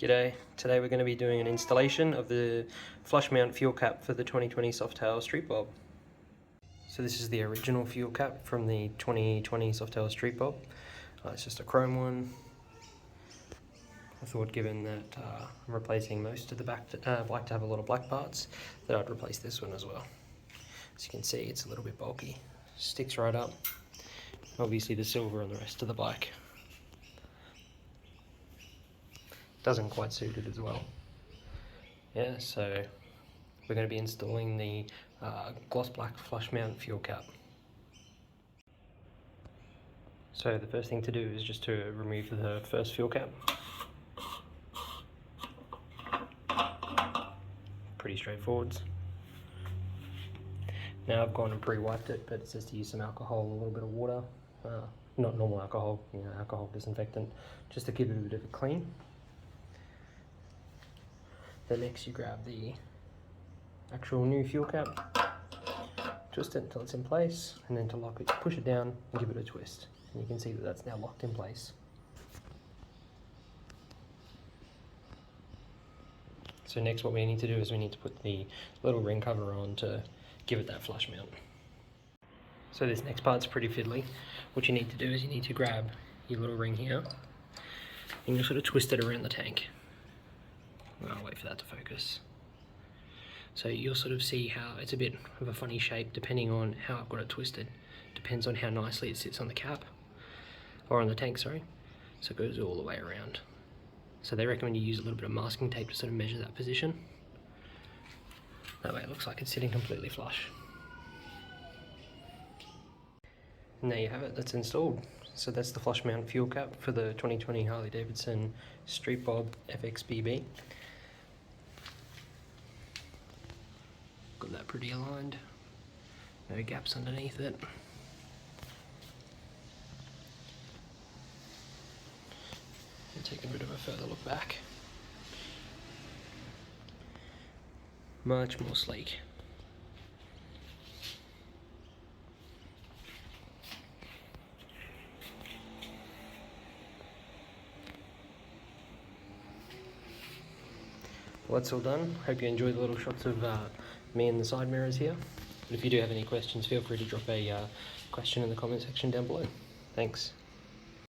G'day, today we're going to be doing an installation of the flush mount fuel cap for the 2020 Softail Street Bob. So this is the original fuel cap from the 2020 Softail Street Bob. It's just a chrome one. I thought given that I'm replacing most of the back, I'd like to have a lot of black parts, that I'd replace this one as well. As you can see, it's a little bit bulky, sticks right up. Obviously the silver on the rest of the bike doesn't quite suit it as well. Yeah, so we're going to be installing the gloss black flush mount fuel cap. So the first thing to do is just to remove the first fuel cap. Pretty straightforward. Now I've gone and pre-wiped it, but it says to use some alcohol, a little bit of water, not normal alcohol, alcohol disinfectant, just to give it a bit of a clean. Then next you grab the actual new fuel cap, twist it until it's in place, and then to lock it, push it down and give it a twist. And you can see that that's now locked in place. So next what we need to do is we need to put the little ring cover on to give it that flush mount. So this next part's pretty fiddly. What you need to do is you need to grab your little ring here and you sort of twist it around the tank. I'll wait for that to focus. So you'll sort of see how it's a bit of a funny shape depending on how I've got it twisted. Depends on how nicely it sits on the cap, or on the tank, sorry. So it goes all the way around. So they recommend you use a little bit of masking tape to sort of measure that position. That way it looks like it's sitting completely flush. And there you have it, that's installed. So that's the flush mount fuel cap for the 2020 Harley Davidson Street Bob FXBB. Got that pretty aligned, no gaps underneath it. And take a bit of a further look back. Much more sleek. Well, that's all done. Hope you enjoyed the little shots of me and the side mirrors here. But if you do have any questions, feel free to drop a question in the comment section down below. Thanks.